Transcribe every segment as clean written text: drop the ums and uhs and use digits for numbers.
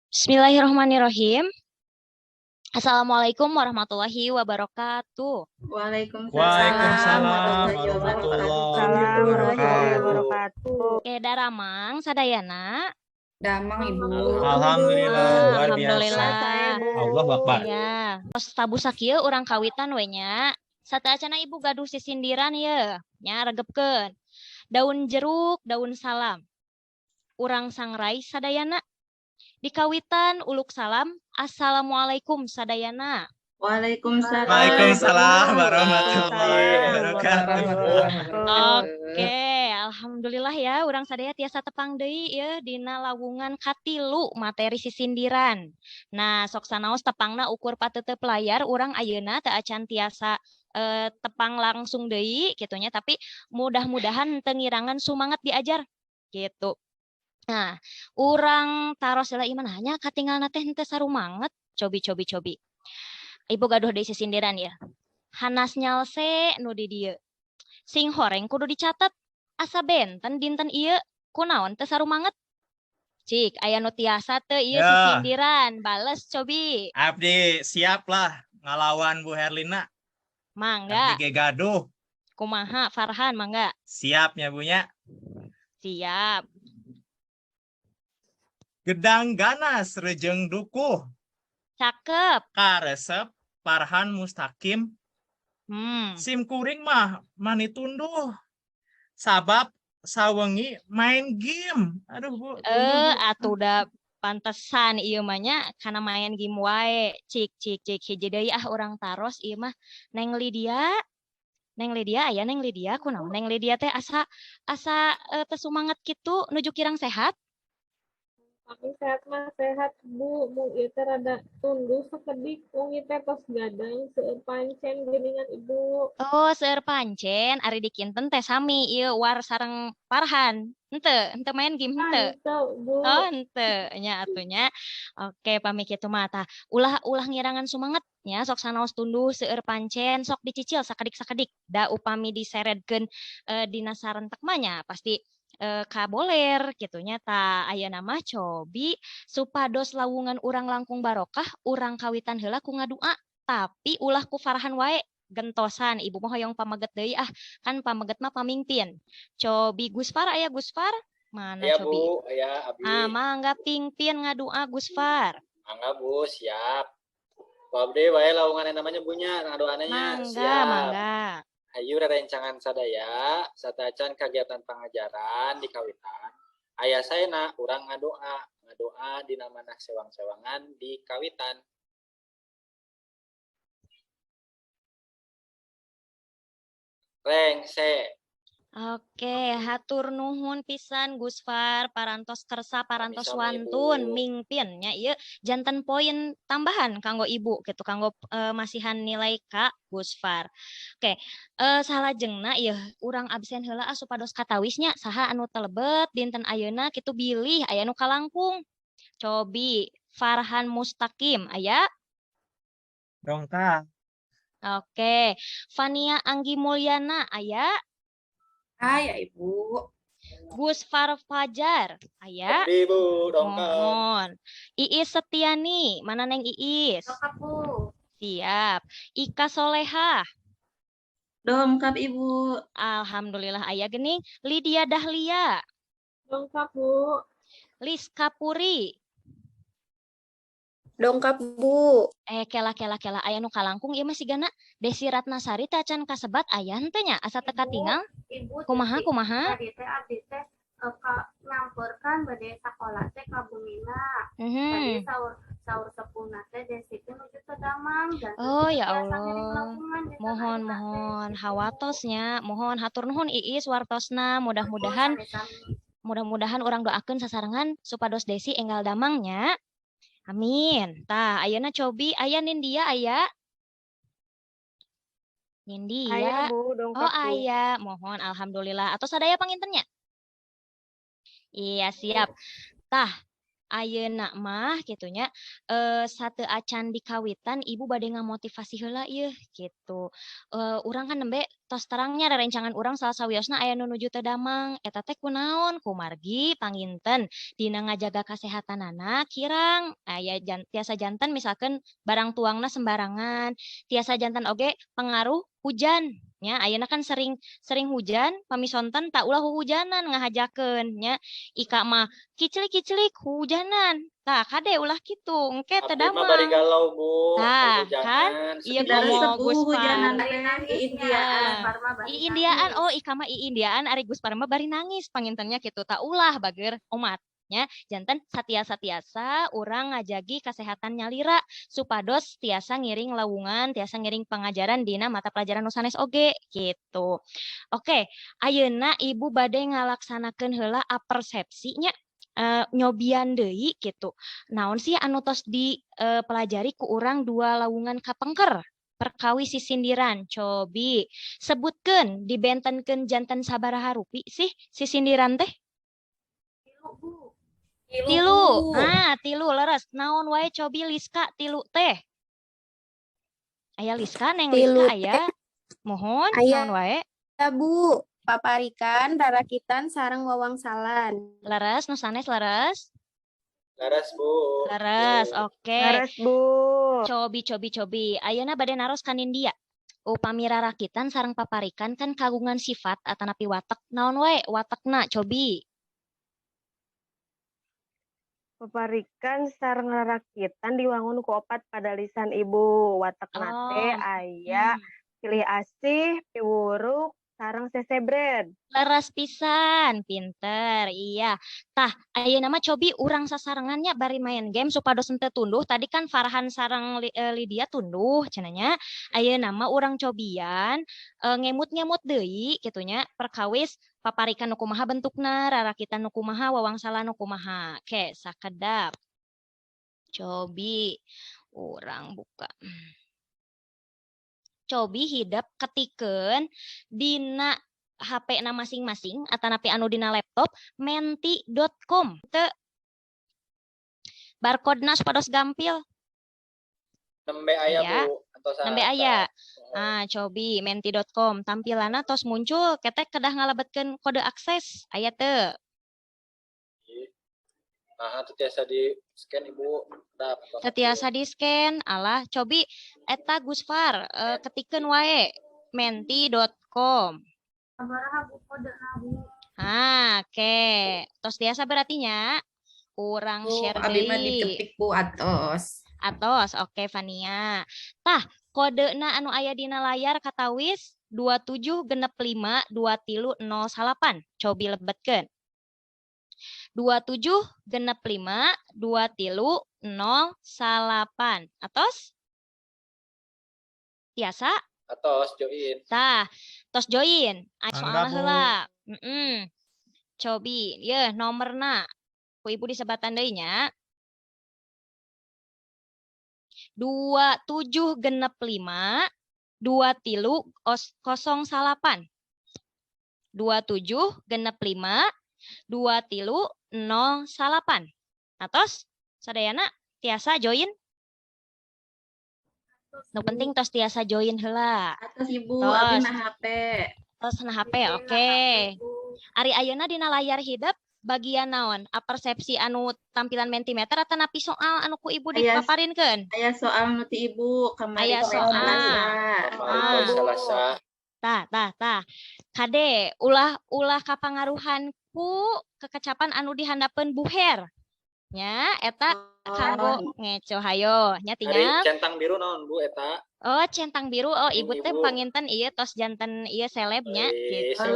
Bismillahirrahmanirrahim. Assalamualaikum warahmatullahi wabarakatuh. Waalaikumsalam Waalaikumsalam warahmatullahi warahmatullahi wabarakatuh. wabarakatuh. Oke, daramang sadayana. Damang Ibu. Alhamdulillah, luar biasa. Alhamdulillah. Allahu Akbar. Ya, tos tabu sakieu urang kawitan we nya. Sateacana ibu gaduh sisindiran ye, nya regepkeun. Daun jeruk, daun salam. Urang sangrai sadayana. Di kawitan uluk salam, assalamualaikum sadayana. Waalaikumsalam warahmatullahi wabarakatuh. Oke, alhamdulillah ya, urang sadaya tiasa tepang deui ya dina lawungan katilu materi sisindiran. Nah, sok sanaos tepangna ukur pateuteep layar urang ayeuna teu acan tiasa tepang langsung deui kitu nya, tapi mudah-mudahan teu ngirangan sumanget diajar gitu. Nah, urang taros heula ieu manahnya katinggalna teh henteu sarumanget, cobi. Ibu gaduh deui sisindiran ya. Hanas nyalse nu di dieu. Sing horeng kudu dicatat. Asa benten dinten ieu kunaon teu sarumanget. Cik, aya nu tiasa teu ieu Ya. sisindiran, bales cobi. Abdi siap lah ngalawan Bu Herlina. Mangga, Abdi ge gaduh. kumaha Farhan mangga. Siapnya Bunya. Siap. Gedang ganas rejeng dukuh. Cakep. Karesep Farhan Mustaqim. Sim kuring mah mani tunduh. Sabab sawengi main game. Aduh Bu. Atuh udah pantesan ieu mah nya kana main game wae. Cik hiji deui urang taros ieu mah Neng Lydia. Neng Lydia aya Neng Lydia kunaon Neng Lydia teh asa teu sumanget kitu nuju kirang sehat. Kami sehat mah sehat Bu, mung ieu teh rada tunduh sakedik, mung ieu teh tos gadang seueur pancen geuningan Ibu. Oh, seueur pancen ari dikinten teh sami ieu war sareng Farhan. Henteu main game henteu. Henteu Bu. Oh, henteu nya atunya. Oke, pami kitu mah tah. Ulah ngirangan sumanget nya sok sanaos tunduh seueur pancen sok dicicil sakedik-sakedik. Da upami diseredkeun dina sarentek mah nya pasti kaboler gitunya ta ayeuna mah cobi supados lawungan urang langkung barokah urang kawitan heula ku ngadua tapi ulah ku Farhan wae gentosan ibu mah hoyong pamaget deui kan pamaget mah pamimpin cobi Gusfar aya Gusfar mana Ya cobi Bu, ya Abi. mangga pingpin ngadua Gusfar Mangga Bu, siap. Bu Abdi wae laungan namanya Bunya, ngadoananya siap. mangga Hayu rerencangan sadaya, satacan kegiatan pengajaran di kawitan. Ayah saya urang ngadoa di nama sewang-sewangan di kawitan. Rengse. Oke, hatur nuhun pisan Gusfar, parantos kersa, parantos Sami-sami, wantun, Bu. mingpin nya ieu janten poin tambahan kanggo ibu gitu, kanggo masihan nilai Kak Gusfar. Oke, salajengna ieu urang absen heula supados katawisnya saha anu telebet dinten ayeuna kitu bilih aya nu kalangkung. Cobi Farhan Mustaqim aya. Dongkang. Oke, Fania Anggi Mulyana aya. Hai Ibu. Gusfar Fajar, aya. Abdi Bu, dongkang. Mohon. Iis Setiani, mana Neng Iis? Dongkap Bu. Siap. Ika Solehah. Dongkap Ibu. Alhamdulillah aya gening. Lydia Dahlia. Lengkap Bu. Liska Puri. Dongkap Bu. Kela aya nu kalangkung ieu mah sigana Desi Ratnasari teh acan kasebat aya henteu nya asa teu katingal. Ibu Kumaha? Tadi teh abdi teh nyamperkan bade sakola teh ka Bumina. Tadi saur sepuna teh Desi teh nuju ke Damang dan Oh ya Allah. Mohon hawatosnya, mohon hatur nuhun Iis wartosna, mudah-mudahan orang doakeun sasarengan supados Desi enggal damangnya. Amin. Tah, ayeuna cobi aya Nindia aya. Nindia. Aya Bu, dongkap Oh, Bu. aya. Mohon alhamdulillah. Atau sadaya pangintennya? Iya, siap. Tah, ayeuna mah gitunya sate acan dikawitan ibu bade ngamotivasi heula ieu gitu. Urang kan nembe tos terangnya rerencangan urang salah sawiosna aya nu nuju teu damang eta teh kunaon kumargi panginten dina ngajaga kasehatan anak kirang aya tiasa janten misalkan barang tuangna sembarangan tiasa janten oge pengaruh hujan nya ayeuna kan sering sering hujan pamisonten tak ulah hujanan ngahajakeun nya ika mah kiclik-kiclik hujanan tah kade ulah kitu engke teu Abdi mah bari damang galau Bu, tah kan hujanan. iya Tidak komo sepuh Gus hujanan Par Bari teh nangis Indiaan. Ah, Parma bari Indiaan nangis. oh ika mah Indiaan ari Gus Parma bari nangis pangintennya kitu tak ulah bager omatnya janten satiasa urang ngajagi kesehatan nyalira supados tiasa ngiring lawungan tiasa ngiring pengajaran dina mata pelajaran nu sanes oge gitu. Oke, ayeuna ibu bade ngalaksanakeun heula apersepsinya nyobian deui gitu. Naon sih anu tos dipelajari ku urang dua lawungan kapengker perkawi sisindiran cobi sebutkeun dibentenkeun janten sabaraha rupi sih sisindiran teh Tilu, Bu. tilu tilu leres naon wae cobi Liska tilu teh aya Liska neng Tilu Liska aya mohon naon Aya wae Bu, paparikan, rarakitan, sareng wawangsalan. leres nu sanes leres Laras Bu. leres oke Laras Bu. cobi ayeuna bade naros ka Nindia upami rarakitan sareng paparikan kan kagungan sifat atanapi watek naon wae watekna cobi Paparikan sareng rarakitan diwangun ku opat pada lisan ibu. Watekna teh oh aya pilih asih, piwuruk, sareng sesebred. leres pisan, pinter, iya. Tah, ayeuna mah cobi urang sasarengannya bari main game supados henteu tunduh. Tadi kan Farhan sareng Lydia tunduh cenanya. Ayeuna mah urang cobian ngemut-ngemut deui kitunya perkawis paparikan nu kumaha bentukna, rarakitan nu kumaha, wawangsala nu kumaha. Oke, sakedap. Cobi urang buka. Cobi hidap ketikeun dina HP na masing-masing atanapi anu dina laptop menti.com teu barcode-na supados gampil Nembe aya aya Bu atau nembe sarata. aya cobi menti.com tampilanna tos muncul ketek kedah ngalebetkeun kode akses aya teu Nah, itu tiasa di scan Ibu. teu tiasa di scan alah cobi eta Gusfar ketikeun wae menti.com Sabaraha Bu kodena Bu. oke tos tiasa berarti nya urang Bu, share abi mah deui diketik Bu atos. atos oke Fania tah kodena anu aya dina layar katawis 27652308 cobi lebetkeun 27652308 atos tiasa Atos join. tah tos join soalna Bu. heula cobi ye nomorna ku ibu disebatan deui nya 27652308 27652308 atos sadayana tiasa join nu penting tos tiasa join heula Atos Ibu, Tos. abi mah HP. tos na HP oke ari ayeuna dina layar hidap bagian naon apersepsi anu tampilan Mentimeter atanapi soal anu ku ibu Aya- dipaparinkeun Aya soal nu ti Ibu kamari Aya poe soal. Salasa. Kemarin poe Salasa. tah kade ulah kapangaruhanku kekecapan anu dihandapeun buher nya eta kanggo ngeco hayo nya Hari tinggal centang biru naon Bu eta? oh centang biru oh ibu teh Ibu. panginten ieu tos janten ieu selebnya gitu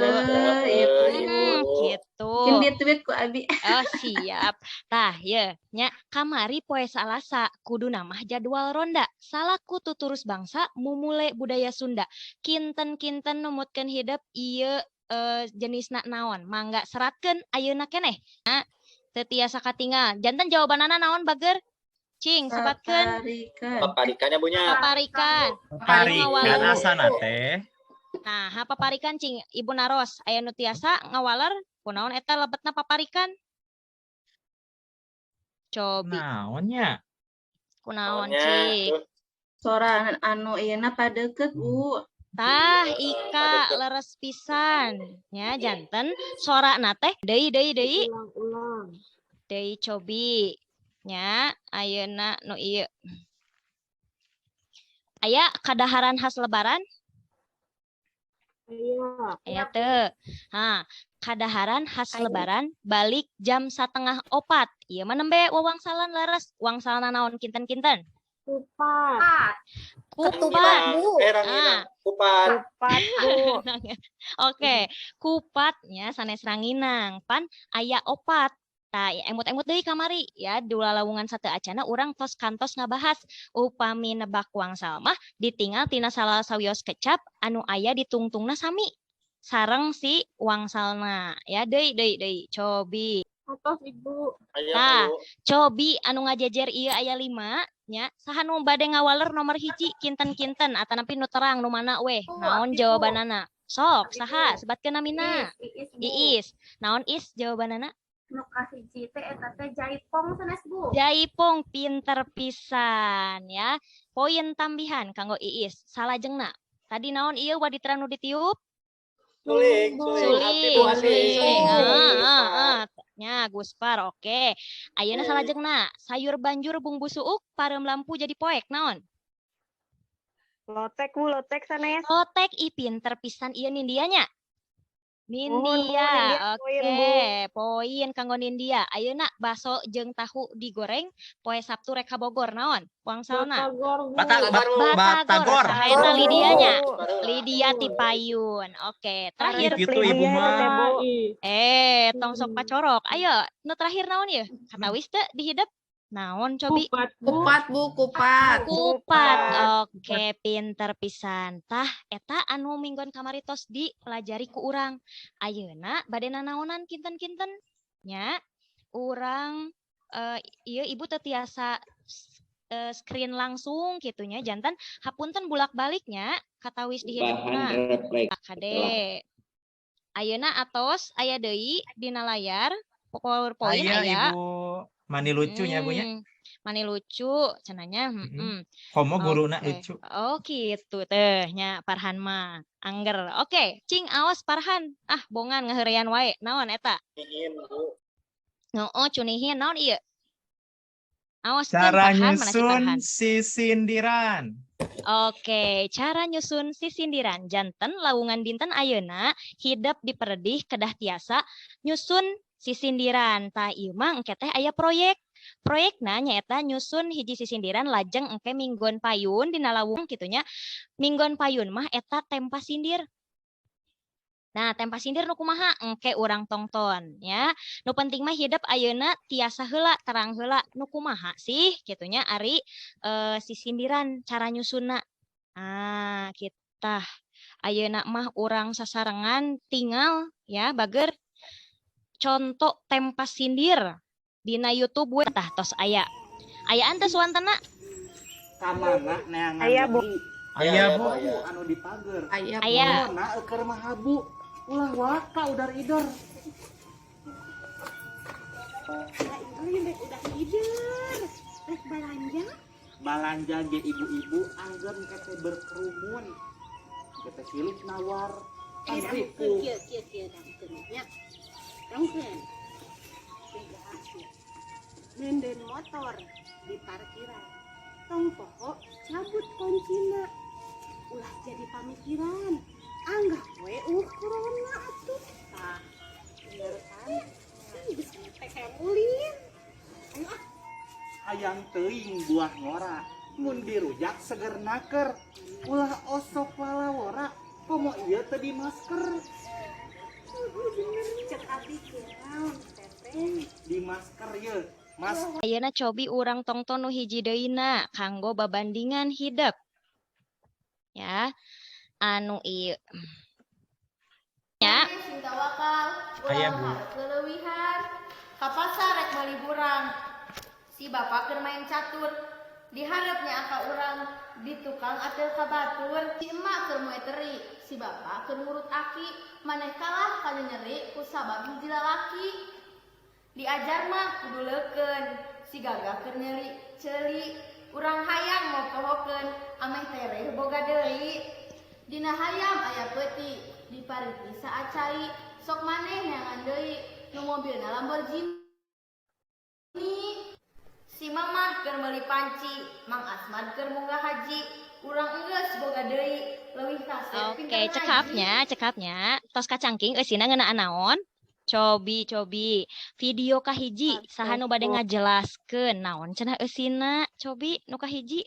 Itu Ibu. gitu Mungkin dia tweet ku abi. oh siap tah ye nya kamari poe Salasa kudu namah jadwal ronda salaku tuturus bangsa mumule budaya Sunda kinten-kinten numutkeun hidup ieu jenisna naon mangga seratkeun ayeuna keneh teu tiasa katinggal janten jawabanana naon bager cing sebatkeun Paparikan. Paparikannya punya. paparikan Paparikan asana teh. nah paparikan cing ibu naros aya nu tiasa ngawaler kunaon eta lebetna paparikan Cobi. Naonnya? Kunaon, Naonnya, Cik? tuh. Sorangan anu ieu padeukeut, Bu. Tah, Iya, Ika padeukeut. leres pisan. Ya, janten sorana teh deui. Ulang-ulang. Deui cobi. Nya, ayeuna nu ieu. Aya kadaharan khas lebaran? Aya. Aya teu. Ha, kadaharan khas lebaran balik jam 3:30. Ieu mah nembe wawangsalan leres. Wangsalna naon kinten-kinten? Kupat. Kupat. Ranginang, kupat. Kupat, Bu. Oke, kupatnya sanes ranginang. Pan aya opat. Tah, emut-emut deui kamari ya dua lawungan satu acana urang tos kantos ngabahas upami nebak wangsal mah ditinggal tina salah sawios kecap anu aya di tungtungna sami sareng si wangsalna ya deui cobi. Atos Ibu. Aya, Tah, Bu. cobi anu ngajejer ieu aya 5 nya saha nu bade ngawaler nomor hiji kinten-kinten atanapi nu terang nu mana weh naon jawabanana sok saha sebatkeun namina Iis naon Is jawabanana Nu kahiji teh eta teh jaipong sanes Bu. Jaipong pinter pisan ya poin tambihan kanggo Iis salajengna tadi naon ieu waditra nu ditiup Suling. suling nya Guspar oke ayeuna salajengna sayur banjur bumbu suuk pareum lampu jadi poek naon Lotek, Bu, lotek sanes. lotek i pinter pisan ieu nindianya Nuhun, Bu, Nindia Nindia, poin, Bu. oke poin kanggo Nindia ayeuna baso jeung tahu digoreng poe Sabtu rek ka Bogor naon wangsalna Batagor Bu. Batagor. saha eta Lidianya Baru. Lidia ti Payun oke terakhir Gitu, Resep Ibu Lydia mah. teh, Bu. tong sok pacorok. Ayo, nu terakhir naon ya? Katawis teu dihidep. Naon cobi? Kupat Bu. Kupat. Oke, pinter pisan. Tah, eta anu minggon kamari tos dipelajari ku urang. Ayeuna bade nanaonan kinten-kinten nya urang ieu ibu teu tiasa screen langsung gitunya jantan hapunten bulak-baliknya katawis dihidupna. Kade. Ayeuna atos aya deui dina layar PowerPoint Aya, aya. Ibu. Mani lucunya, Bu nya. Mani lucu cenanya. Komo guruna Oke. lucu. Oh gitu teh nya Farhan mah. Angger. Oke, cing awas Farhan. Ah, bongan ngaheurean wae. Naon eta? Ingin, Bu. Heeh, cunihin naon ieu? Awas Cara Farhan mana si Farhan. nyusun si sindiran. Oke, cara nyusun si sindiran janten lawungan dinten ayeuna hidep diperedih kedah tiasa nyusun si sindiran. Tah ieu mah engke teh aya proyek. Proyekna nyaeta nyusun hiji si sindiran lajeng engke minggon payun dina lawung kitunya. Minggon payun mah eta tempa sindir. Nah, tempa sindir nu kumaha engke urang tongton ya. Nu penting mah hidup ayeuna tiasa heula terang heula nu kumaha sih kitunya ari si sindiran cara nyusunna. Ah, kita ayeuna mah urang sasarengan tinggal ya bager contoh tempa sindir dina YouTube we tah tos aya. Ayaan teh suantana Kamana neangan Aya, Bu. Aya, Bu. anu di pager. aya. Nah, keur mah habu. Ulah waka udar idor. Balanja ge ibu-ibu angger kete berkerumun. Kete silih nawar. Ripu. Nenden motor di parkiran. Tong poho cabut kuncina. Ulah jadi pamikiran. Anggap we corona atuh. Tah, bener kan? Geus teh kayak ulin. Ayo ah. Hayang teuing buah ngora. Mun dirujak seger naker. Ulah osok walawora. Komo ieu teu di masker. Cek abdi naon teteh. Di masker ye. Mas Ayeuna cobi urang tongton nu hiji deuna kanggo babandingan hidup. Ya. Anu ieu. Ya. Sing tawakal, Aya, ulah Bu. hareup leuwihan. Ka pasar rek bali burang. Si bapak keur main catur. Diharapnya aka urang di tukang atel ka batur. Si emak keur moe teri. Si bapak keur ngurut aki. Maneh kalah kana nyeri ku sabab hiji lalaki. Diajar mah kudu leukeun. si gagah keur nyeri ceuli urang hayang mopohokeun ameh tereh boga deui dina hayam aya peuti dipariki saacai sok maneh neangan deui nu mobilna Lamborghini si mamah keur meuli panci Mang Asmad keur munggah haji urang enggeus boga deui leuwih kasep Oke, cekapnya. Tos kacangking eusina ngeunaan naon? Cobi. Video kahiji saha nu bade ngajelaskeun naon cenah eusina? Cobi nu kahiji.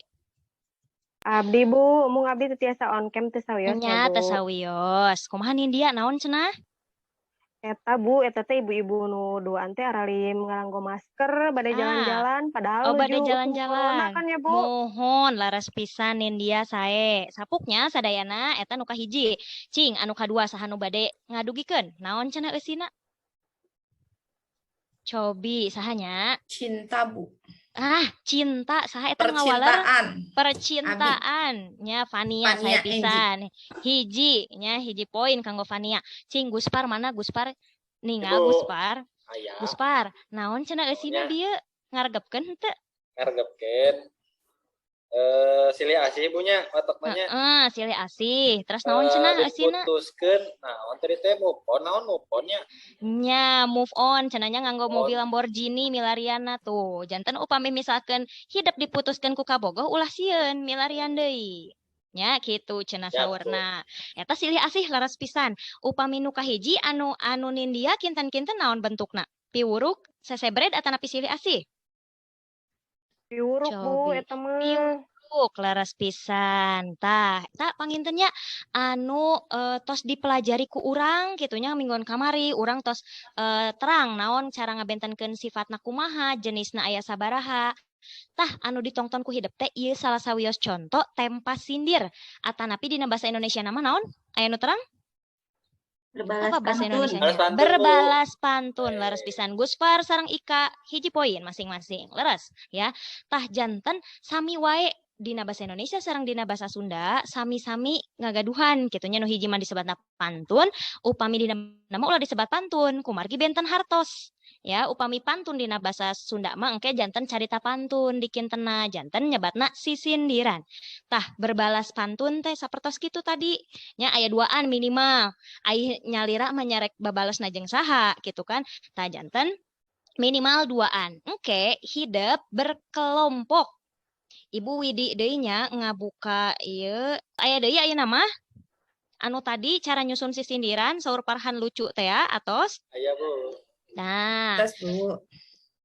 Abdi Bu, mung abdi teu tiasa on cam teu sawios Nya ya teu Bu. sawios. Kumaha Nindya naon cenah? Eta Bu, eta teh ibu-ibu nu duaan teh aralim ngalanggo masker bade jalan-jalan padahal bade nuju musim corona jalan-jalan. kan ya Bu. Mohon laras pisan Nindya sae. Sapuknya sadayana eta nu kahiji. Cing anu kadua saha nu bade ngadugikeun? Naon cenah eusina? Cobi sahanya? Cinta, Bu. Cinta saha eta ngawaler Percintaan. percintaan nya Fania saya pisan hiji poin kanggo Fania cing Guspar mana Guspar ningal Ibu. Guspar Aya Guspar naon cenah eusina dieu ngaregepkeun henteu ngaregepkeun silih asih ibunya otakna nya silih asih terus naon cenah eusina diputuskeun naon tadi teh move on naon move on nya nya move on cenanya nganggo mobil Lamborghini milariana tuh janten upami misalkan hidup diputuskeun ku kabogoh ulah sieun milarian deui nya kitu cenah saurna eta silih asih laras pisan upami nu kahiji anu Nindya kinten-kinten naon bentukna piwuruk sesebred atanapi silih asih Piuruk Bu, eta mah. Piuruk laras pisan. Tah pangintennya anu tos dipelajari ku urang kitunya mingguan kamari, urang tos terang naon cara ngabentenkeun sifatna kumaha, jenisna aya sabaraha. Tah anu ditongton ku hidup teh ieu salah sawios contoh tempas sindir. Atanapi dina bahasa Indonesia nama naon? Aya nu terang? Apa bahasa Indonesianya? Berbalas pantun laras pisan Guspar sareng Ika hiji poin masing-masing leres ya tah janten sami wae dina bahasa Indonesia sareng dina bahasa Sunda sami-sami ngagaduhan kitunya nu hiji mah disebatna pantun upami dina nama ulah disebat pantun kumargi benten hartos ya upami pantun dina bahasa Sunda mah engke janten carita pantun dikintena janten nyebatna sisindiran tah berbalas pantun teh sapertos kitu tadi nya aya duaan minimal ai nyalira mah nyarek babalasna jeung saha gitu kan tah janten minimal duaan engke hidup berkelompok Ibu Widi deui nya ngabuka ieu aya deui aya nama anu tadi cara nyusun sisindiran saur Farhan lucu teh ya atos aya Bu nah Tas, Bu.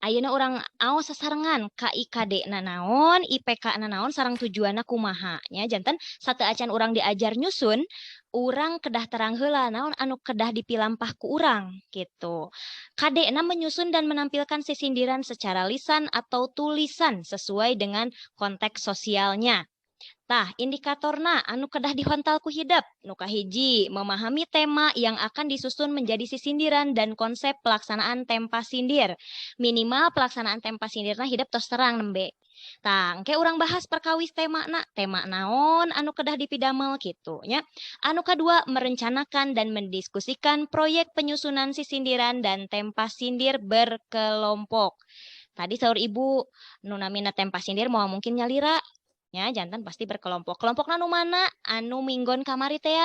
ayeuna urang aos sasarengan KIKD na naon IPK na naon sareng tujuanna kumaha nya janten sateu acan urang diajar nyusun urang kedah terang heula naon anu kedah dipilampah ku urang gitu. KD-na menyusun dan menampilkan sisindiran secara lisan atau tulisan sesuai dengan konteks sosialnya. Tah, indikatorna anu kedah dihontal ku hidup. Nu kahiji, memahami tema yang akan disusun menjadi sisindiran dan konsep pelaksanaan tempa sindir. Minimal pelaksanaan tempa sindirna hidup tos terang nembe. Tah, engke urang bahas perkawis tema naon anu kedah dipidamel kitu nya. Anu kadua, merencanakan dan mendiskusikan proyek penyusunan sisindiran dan tempa sindir berkelompok. Tadi saur Ibu, nu namina tempa sindir mau mungkin nyalira nya jantan pasti berkelompok. Kelompokna nu mana? Anu minggon kamari teh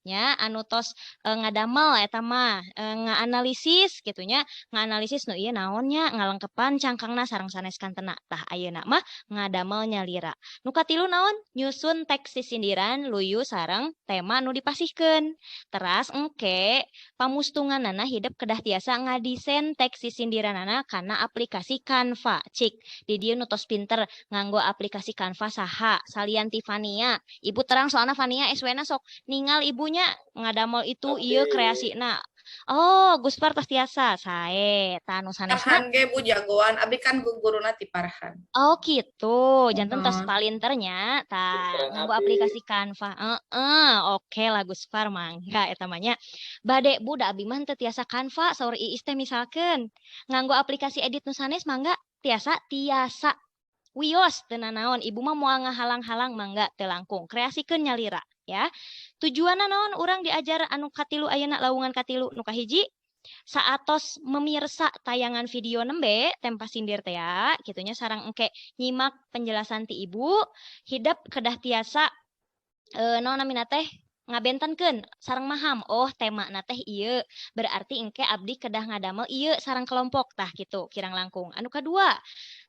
nya anu tos ngadamel eta mah ngaanalisis kitu nya, ngaanalisis nu ieu naon nya ngalengkepan cangkangna sareng sanes kantena. Tah ayeuna mah ngadamel nyalira. Nu katilu naon? Nyusun teks sisindiran luyu sareng tema nu dipasihkeun. Teras engke pamustunganana hidup kedah tiasa ngadesain teks sisindiranana kana aplikasi Canva. Cik di dieu nu tos pinter nganggo aplikasi Canva saha salianti Fania ibu terang soalnya Fania SW-na sok ningal ibunya ngadamel itu ieu kreasina oh Guspar tos tiasa sae tanu sanesna Farhan ge Bu jagoan abi kan guguruna ti Farhan oh gitu janten tos palinternya tah nganggo aplikasi Canva oke lah Guspar mangga eta mah nya bade Bu da abi mah teu tiasa Canva saur Iis teh misalkeun nganggo aplikasi edit nu sanes mangga tiasa wios teu naon ibu mah moal ngahalang-halang mangga teu langkung kreasikeun nyalira ya tujuanna naon urang diajar anu katilu ayeuna lawungan katilu nu kahiji Saatos memirsa tayangan video nembe tempa sindir teh ya, gitunya sarang engke nyimak penjelasan ti ibu, hidap kedah tiasa naon namina teh ngabentenkeun sareng maham. Oh, tema na teh ieu. Berarti engke abdi kedah ngadamel ieu sareng kelompok tah gitu kirang langkung. Anu kadua,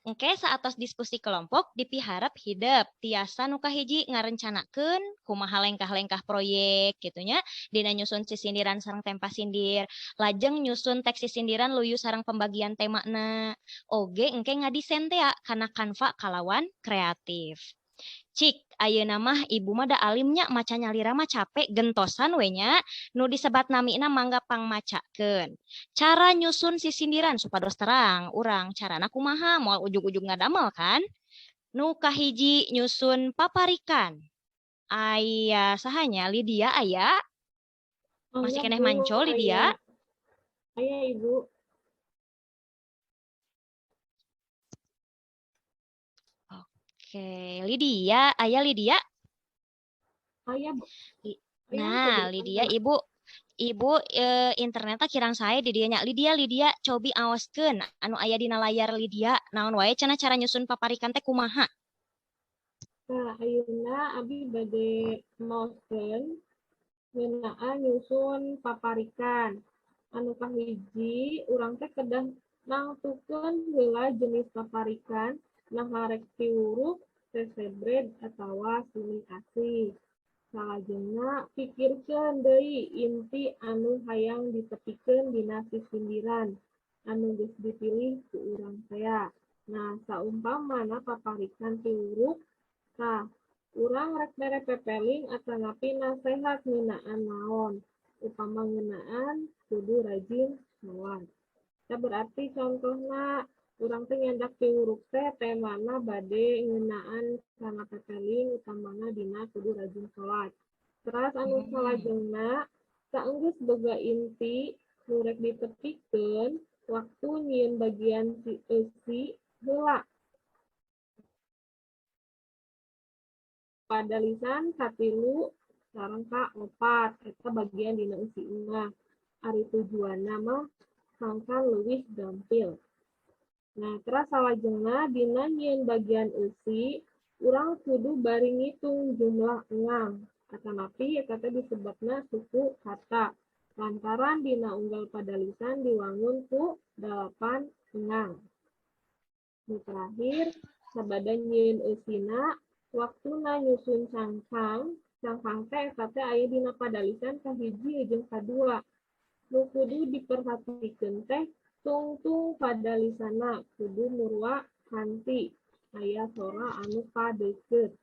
engke saatos diskusi kelompok dipiharap hidep tiasa nu kahiji ngarencanakeun kumaha lengkah-lengkah proyek gitunya dina nyusun sisindiran sareng tempa sindir, lajeng nyusun teks sisindiran luyu sareng pembagian temana. Oge engke ngadisen teh ya kana Canva kalawan kreatif. Cik, ayeuna mah ibu mah da alimnya maca nyalira mah capek gentosan we nya nu disebat namina mangga pangmacakeun. Cara nyusun sisindiran supados terang urang carana kumaha moal ujug-ujug ngadamel kan. Nu kahiji nyusun paparikan. Aya sahanya Lydia aya? Masih keneh manco Lydia? Aya Ibu. Oke, Lydia, aya Lydia? Aya, Bu. Nah, Lydia ibu internetnya kirang saya di dianya Lydia cobi awaskeun anu aya dina layar Lydia naon wae cenah cara nyusun paparikan teh kumaha. Nah, ayeuna abi bade maoskeun ngeunaan nyusun paparikan. Anu kahiji urang teh kedah nangtukeun heula jenis paparikan nah rek tiuruk, sesebred atawa suni asih. Salajengna pikirkeun deui inti anu hayang ditepikeun dina sisindiran anu geus dipilih ku urang tea. Nah, saumpamana paparikan tiuruk, tah urang rek mere pepeling atanapi nasehat ngeunaan naon. Upama ngeunaan kudu rajin sholat. Tah berarti contohna urang teh nyandak tiuruk teh temana bade ngeunaan kana pepeling utamana dina kudu rajin sholat. Teras anu salajengna saenggeus boga inti nu rek ditepikeun waktu nyieun bagian si eusi heula. Padalisan katilu sareng kaopat eta bagian dina eusina. Ari tujuanna mah sangkan leuwih gampil. Nah, teras salajengna dina nyieun bagian eusi, urang kudu bari ngitung jumlah engang. Atanapi eta teh disebutna suku kata. Lantaran dina unggal padalisan diwangun ku 8 engang. Nu terakhir, sabada nyieun eusina, waktuna nyusun cangkang teh eta teh aya dina padalisan kahiji jeung kadua. Nu kudu diperhatikeun teh tungtung padalisanna kudu murwa hanti aya sora anu padeukeut.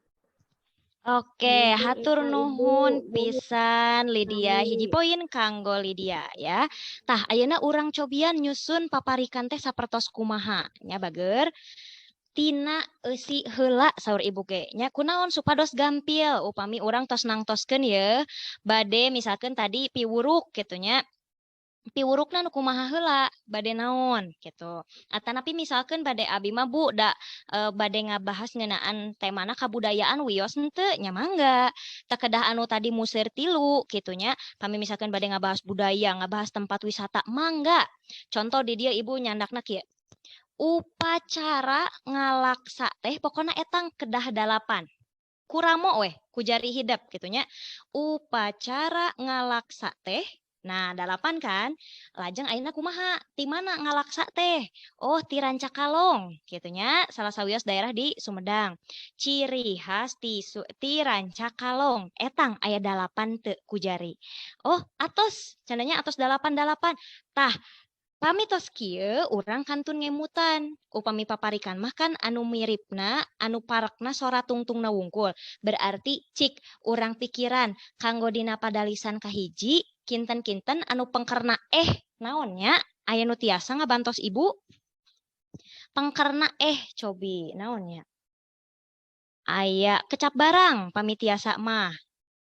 Oke, hatur Eta, nuhun Ibu. pisan Lydia. Sami. Hiji poin kanggo Lydia ya. Tah ayeuna urang cobian nyusun paparikan teh sapertos kumaha nya bager. Tina eusi heula saur ibu ge nya kunaon supados gampil upami urang tos nangtoskeun ye bade misalkan tadi piwuruk gitu nya. Piwurukna nu kumaha heula bade naon gitu. Atanapi misalkan bade abi mah Bu bade ngabahas ngeunaan temana kabudayaan wios henteu nya mangga. Teu kedah anu tadi museur tilu kitu nya. Pami misalkan bade ngabahas budaya, ngabahas tempat wisata mangga. Contoh di dieu ibu nyandakna kieu. Upacara ngalaksa teh pokona etang kedah 8. Kuramo weh kujari hidap gitu nya. Upacara ngalaksa teh nah 8 kan, lajeng ayeuna kumaha? Ti mana ngalaksa teh? Oh, ti Rancakalong, gitu nya. Salah sawios daerah di Sumedang. Ciri khas ti Rancakalong, etang aya 8 teu kujari. Oh, atos, cenanya atos 8. Tah, pami tos kieu urang kantun ngemutan. Upami paparikan mah kan anu miripna, anu parekna sora tungtungna wungkul. Berarti cik urang pikiran kanggo dina padalisan kahiji kinten-kinten anu pengkerna naonnya aya nu tiasa ngabantos ibu pengkerna cobi naonnya aya kecap barang pami tiasa mah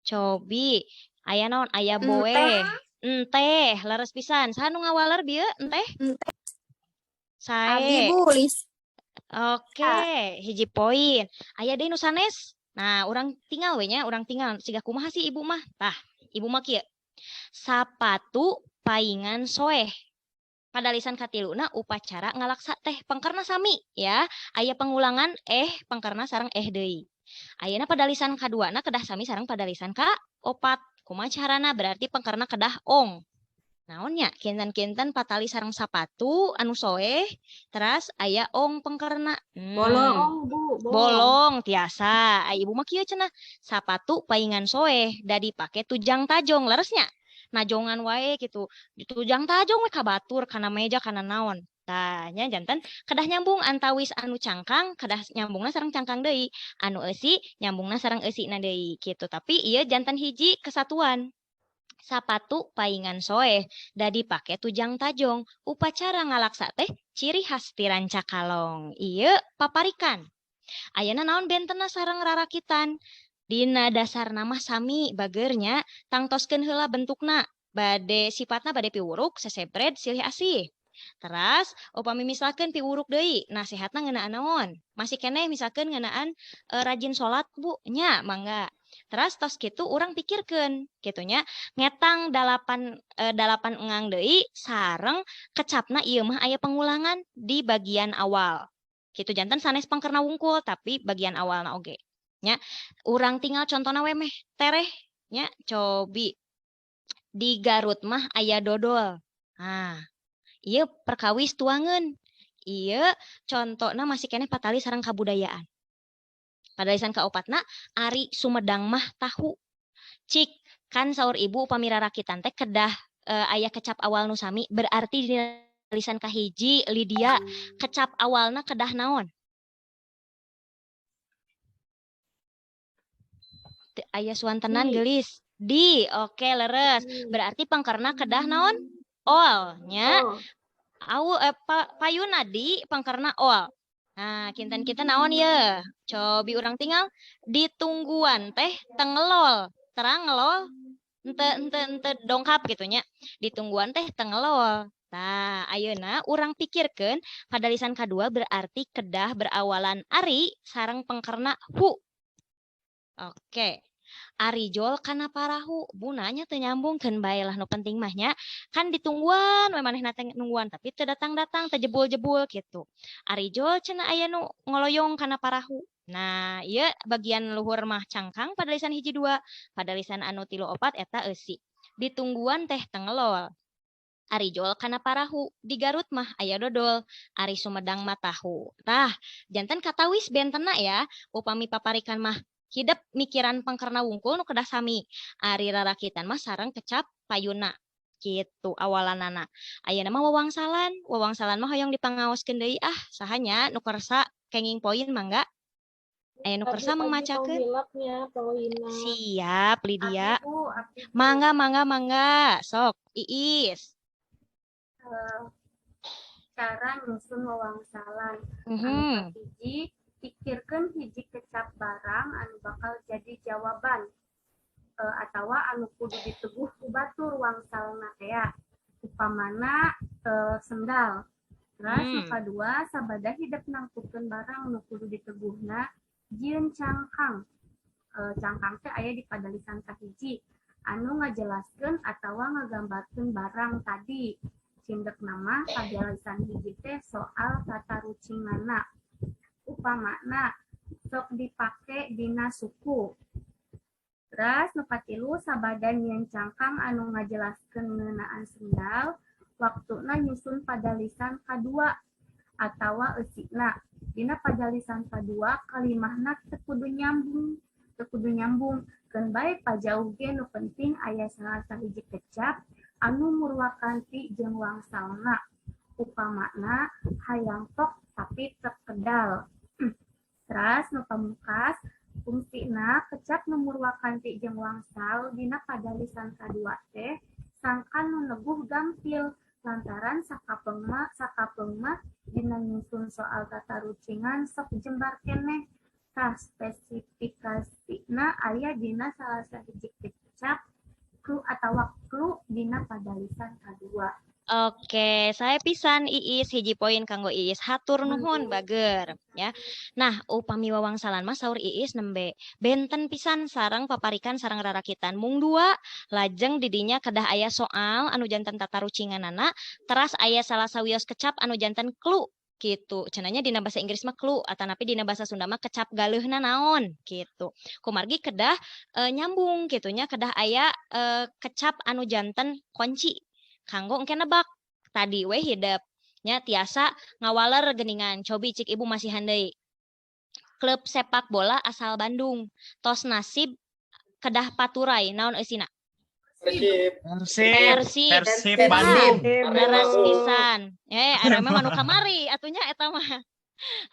cobi aya naon aya boe enteh leres pisan saha nu ngawaler bieu enteh sae Abi bulis. oke hiji poin aya deui nu sanes nah urang tinggal we nya urang tinggal siga kumaha sih ibu mah tah ibu mah kieu sapatu paingan soeh. Padalisan katiluna upacara ngalaksa teh pangkarna sami ya. Aya pengulangan pangkarna sareng deui. Ayeuna padalisan kaduana kedah sami sareng padalisan ka opat. Kumaha carana berarti pangkarna kedah ong. Naonnya kinten-kinten patali sareng sapatu anu soeh teras aya ong pangkarna. Bolong. Bolong tiasa. Ibu mah kieu cenah. Sapatu paingan soeh da dipake tujang tajong leresnya. Najongan wae gitu. Ditujang tajong we ka batur kana meja kana naon. Tah nya janten kedah nyambung antawis anu cangkang kedah nyambungna sareng cangkang deui. Anu eusi nyambungna sareng eusina deui gitu. Tapi ieu janten hiji kesatuan. Sapatu paingan soeh da dipake tujang tajong. Upacara ngalaksa teh ciri khas ti ranca kalong. Ieu paparikan. Ayeuna naon bentena sareng rarakitan. Dina dasar nama sami bageurnya tangtoskeun heula bentukna. Bade sifatna bade piwuruk, sesebred, silih asih. Teras upami misalkeun piwuruk deui, nasihatna ngeunaan naon? Masih keneh misalkeun ngeunaan rajin salat Bu, nya mangga. Teras tos kitu urang pikirkeun, kitunya ngetang dalapan engang deui sareng kecapna ieu mah aya pengulangan di bagian awal. Kitu janten sanes pangkerna wungkul tapi bagian awalna oge. Nya urang tinggal contona we meh tereh nya cobi di Garut mah aya dodol. Nah, ieu perkawis tuangeun. Ieu contona masih keneh patali sareng kabudayaan. Padalisan kaopatna Ari Sumedang mah tahu. Cik kan saur ibu upami rarakitan teh kedah aya kecap awal nu sami berarti di padalisan kahiji Lydia kecap awalna kedah naon? Aya suantenan geulis. Di, oke leres. Berarti pangkarna kedah naon? Ol nya. Payuna di pangkarna ol. Nah, kinten-kinten naon ye? Cobi urang tinggal ditungguan teh tengelol. Terang ngelol ente dongkap gitunya. Ditungguan teh tengelol. Nah, ayeuna urang pikirkeun padalisan kadua berarti kedah berawalan ari sareng pangkarna hu. Oke. Arijol kana parahu bunanya teu nyambungkeun bae lah nu penting mahnya kan ditungguan we manehna teh nungguan tapi teu datang-datang teu jebul-jebul gitu. Arijol cenah aya nu ngoloyong kana parahu. Nah, ieu bagian luhur mah cangkang padalisan hiji dua, padalisan anu 3 4 eta eusi. Ditungguan teh tengelol. Arijol kana parahu di Garut mah aya dodol, Ari Sumedang mah tahu. Tah, janten katawis bentena ya, upami paparikan mah hidup mikiran pangkarna wungkul nu kedah sami. Ari rarakitan mah sareng kecap payuna. Kitu awalanana. Ayeuna mah wawangsalan mah hoyong dipangaoskeun deui sahanya nu kersa kenging poin mangga. Aya nu kersa mangmacakeun. Siap Lydia. Mangga. Sok Iis. Cara nyusun wawangsalan. Anu hiji pikirkeun hiji kecap barang anu bakal jadi jawaban atawa anu kudu diteguh ku batur wangsalna teh upamana sendal. Terus nu kadua sabada hidup nangkukeun barang nu kudu diteguhna jieun cangkang. Cangkang teh aya di padalisan kahiji anu ngajelaskeun atawa ngagambarkeun barang tadi. Cindek nama padalisan hiji teh soal tata rucinganna. Upamana sok dipake dina suku. Terus nu katilu sabada nyieun cangkang anu ngajelaskeun ngeunaan sendal, waktuna nyusun padalisan kadua atawa eusina. Dina padalisan kadua kalimahna teu kudu nyambung. Keun bae pajauh ge nu penting aya salah sahiji kecap anu murwakanti jeung wangsalna. Upamana hayang tok tapi teu kedal. Terus nu pamungkas fungsina kecap nu murwakanti jeung wangsal dina padalisan kadua teh sangkan nu neguh gampil lantaran sakapeung mah dina nyusun soal tata rucingan sok jembar keneh. Tah spesifikasina aya dina salah sahiji kecap clue atawa clue dina padalisan kadua. Oke, saya pisan Iis hiji poin kanggo Iis. Hatur nuhun bager ya. Nah, upami wawangsalan mah saur Iis nembe benten pisan sareng paparikan sareng rarakitan mung dua lajeng didinya kedah aya soal anu janten tata rucinganana teras aya salah sawios kecap anu janten clue gitu. Cenanya dina bahasa Inggris mah clue atanapi dina bahasa Sunda mah kecap galeuhna naon gitu. Kumargi kedah nyambung gitunya kedah aya kecap anu janten kunci kanggo engke nebak tadi we hidupnya tiasa ngawaler geningan cobi cik ibu masih handai klub sepak bola asal Bandung tos nasib kedah paturai naon eusina Persib. Persib Persib Nah, Bandung. leres pisan Arema mah nu kamari atunya eta mah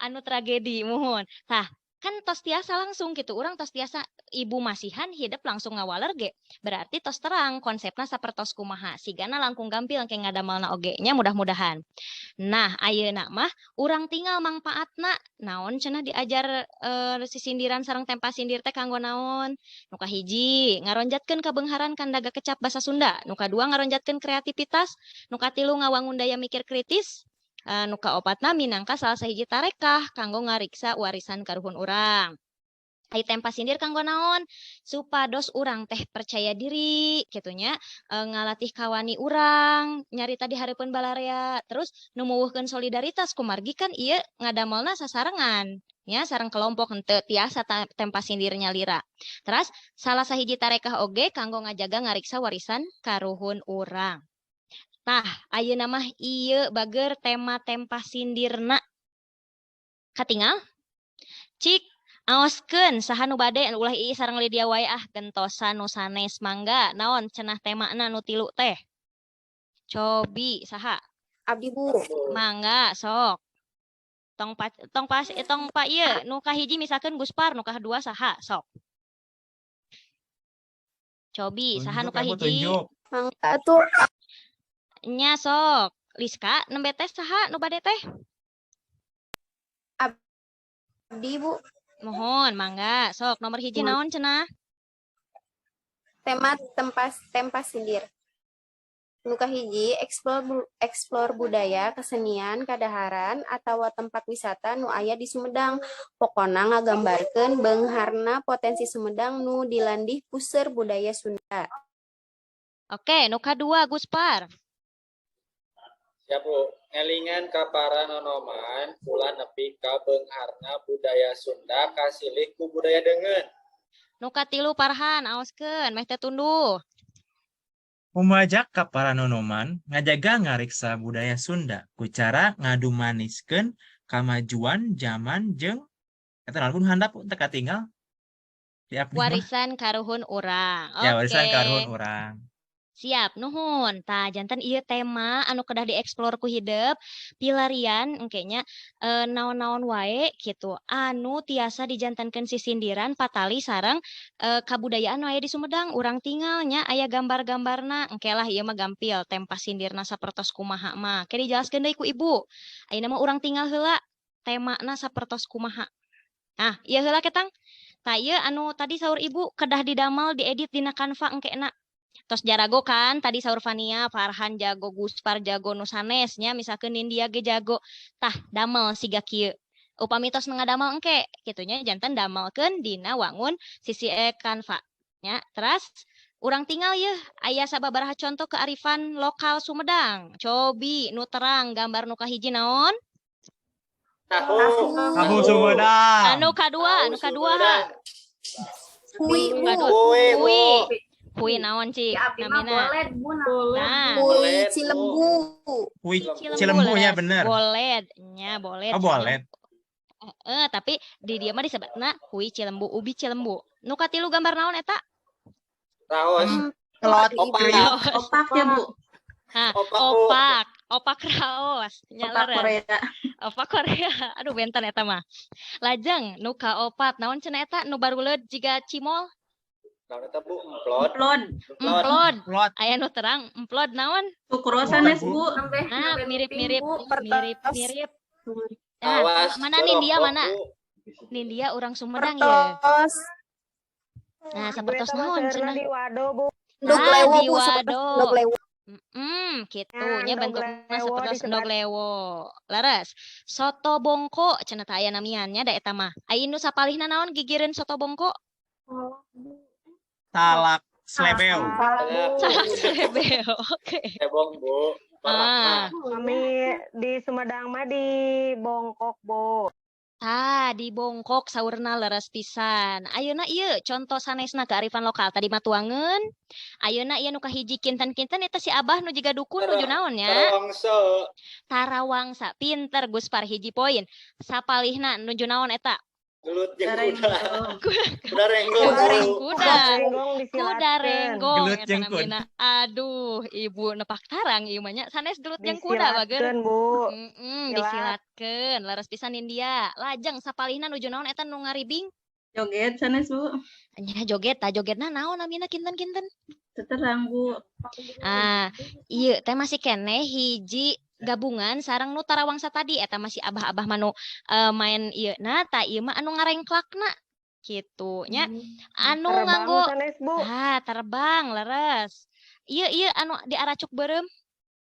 anu tragedi muhun tah kan tos tiasa langsung gitu orang tos tiasa ibu masihan hidup langsung ngawaler ge berarti tos terang konsepna sapertos kumaha sigana langkung gampil engke ngadamelna oge nya mudah-mudahan nah ayeuna mah urang tinggal mangpaatna naon cenah diajar sisindiran sareng tempa sindir teh kanggo naon nu kahiji ngaronjatkeun kabeungharan kandaga kecap basa Sunda nu kadua ngaronjatkeun kreativitas nu katilu ngawangun daya mikir kritis nu kaopatna minangka salah sahiji tarekah kanggo ngariksa warisan karuhun urang. Ai tempa sindir kanggo naon? Supados urang teh percaya diri kitunya ngalatih kawani urang, nyarita di hareupeun balarea, terus nu muwuhkeun solidaritas kumargi kan ieu ngadamelna sasarengan nya sareng kelompok henteu tiasa tempa sindirnya lira. Terus salah sahiji tarekah oge kanggo ngajaga ngariksa warisan karuhun urang. Tah, ayeuna mah ieu bager tema tempa sindirna. Katingal? Cik, aoskeun saha nu bade anu ulah ieu sareng Lydia wae gentosan nu sanes mangga. Naon cenah temana nu tilu teh? Cobi saha? Abdi Bu. Mangga sok. Tong pa ieu nu kahiji misalkeun Guspar, nu kadua saha? Sok. Cobi saha nu Tunjuk, Ibu, kahiji? tunjuk. Mangga tuh Nya sok. Liska nembe teh saha nu bade teh? Abdi Bu. Mohon mangga sok nomor hiji naon cenah? Tema tempa sindir. Nu kahiji explore budaya, kesenian, kadaharan atawa tempat wisata nu aya di Sumedang. Pokona ngagambarkeun beungharna potensi Sumedang nu dilandih puseur budaya Sunda. Oke, nu kadua Guspar. Ya Bu, ngelingan ka para nonoman ulah nepi ka beungharna budaya Sunda kasilih ku budaya deungeun. Nu katilu Parhan, aoskeun meh teh tunduh. Umajak ka para nonoman ngajaga ngariksa budaya Sunda ku cara ngadumaniskeun kamajuan zaman jeung eta naon pun handap teu katinggal di abdi mah. Warisan karuhun urang. Ya warisan Oke. karuhun urang. Siap, nuhun. Tah, janten ieu tema anu kedah dieksplor ku hideep, pilarian engkenya naon-naon wae gitu. Anu tiasa dijantankeun sisindiran patali sareng kabudayaan nu aya di Sumedang. Urang tinggalnya aya gambar-gambarna. Engke lah ieu mah gampil tempa sindirna sapertos kumaha mah. Ke dijelaskeun deui ku Ibu. Ayeuna mah urang tinggal heula temana sapertos kumaha. Nah, ieu heula ketang. Tah ieu anu tadi saur Ibu kedah didamel diedit dina Canva engkena. Tos jarago kan tadi saur Fania, Farhan jago, Guspar jago, nusanesnya misalkan Nindia ge jago. Tah damel siga kieu. Upami tos ngadamel engke kitunya janten damelkeun dina wangun sisi Canva nya. Terus urang tinggal yeuh aya sababaraha contoh kearifan lokal Sumedang. Cobi nu terang gambar nu kahiji naon? Tahu Sumedang. Anu kadua ha. Hui. Hui naon Cik? Abdi mah Namina. boleh Bu. Nah, Hui Cilembu. Wih, Cilembu Cilembu ya leres. bener. Bolet, nya bolet. Oh bolet. Tapi di dia mah disebutna hui Cilembu, ubi Cilembu. Nu katilu gambar naon eta? Raos. Kelot Opak ya Bu. Hah, Opak. opak raos. Nya Opak leres. Korea. Opak Korea. Aduh benten eta mah. Lajeng nu kaopat naon cenah eta nu baruleud jiga cimol? Naon eta Bu? Emplot. Emplod. Plot. Aya nu terang emplod naon? Sukrosanes Bu. Ah, mirip-mirip. Awas. Mana Nindia mana? Nindia orang Sumedang ya. Pertos. Nah, sapertos naon cenah? Di Wado, Bu. Nduk Ah, lewo di Bu. Wado. Nduk lewo. Gitu Ya, nya endog bentukna lewo sapertos endog disebat. lewo. Laras, soto bongko cenah teh aya namiannya da eta mah. Ai nu sapalihna naon gigireun soto bongko? Talak slebeo. Salah, Bu. Salah slebeo. Oke. Cebong, Bu. Ah, Kami di Sumedang mah di Bongkok, Bu. di bongkok saurna leres pisan. Ayeuna ieu contoh sanesna kearifan lokal tadi mah tuangeun. Ayeuna ieu nu kahiji kinten-kinten eta si Abah nu jiga dukun nuju naon nya? Tarawangsa. Tarawangsa. Pinter Gus Par hiji poin. Sapalihna nuju naon eta? Gelut jeung kuda. Kuda Kuda renggong. Kuda renggong Kuda disilatkeun. renggong Gelut eta jeung namina. Aduh, ibu nepak tarang ieu mah nya sanes gelut jeung kuda bageun. Disilatkeun, Bu. Silat. Disilatkeun. Leres pisan India. Lajeng sapalihna nuju naon eta nu ngaribing? Joget sanes, Bu. Nya joget, jogetna naon namina kinten-kinten? Teterang, Bu. Ieu teh masih keneh hiji gabungan sareng nu tarawangsa tadi eta masih abah-abah manu main ieu na ta ieu mah anu ngarengklakna kitu nya anu Terbang nganggo sanes, Bu. terbang leres ieu anu diaracuk beureum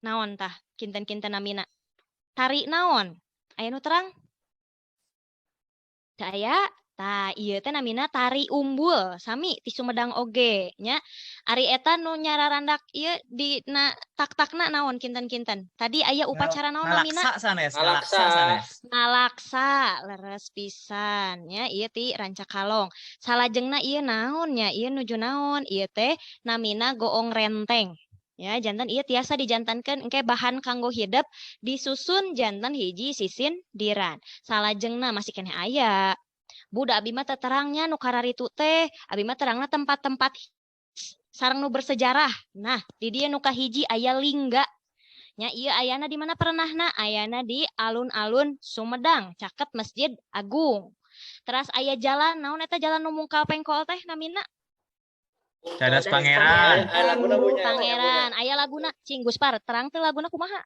naon tah kinten-kinten namina tari naon aya nu terang teu aya tah ieu teh namina tari umbul sami ti Sumedang oge nya ari eta nu nyararandak ieu dina tak-takna naon kinten-kinten tadi aya upacara naon namina Ngalaksa sanes, Ngalaksa. ngalaksa sanes. ngalaksa leres pisan nya ieu ti rancakalong salajengna ieu naon nya ieu nuju naon ieu teh namina goong renteng ya janten ieu tiasa dijantankeun engke bahan kanggo hidup disusun janten hiji sisindiran salajengna masih keneh aya budak abi mah terangnya nu kararitu teh abi mah terangna tempat-tempat sareng nu bersejarah nah di dieu nu kahiji aya lingga nya ieu ayana di mana perenahna ayana di alun-alun Sumedang caket Masjid Agung teras aya jalan naon eta jalan nu mungkal pengkol teh namina Cadas Pangeran. Aya laguna punya. Pangeran aya laguna cing Gus Par terang teh laguna kumaha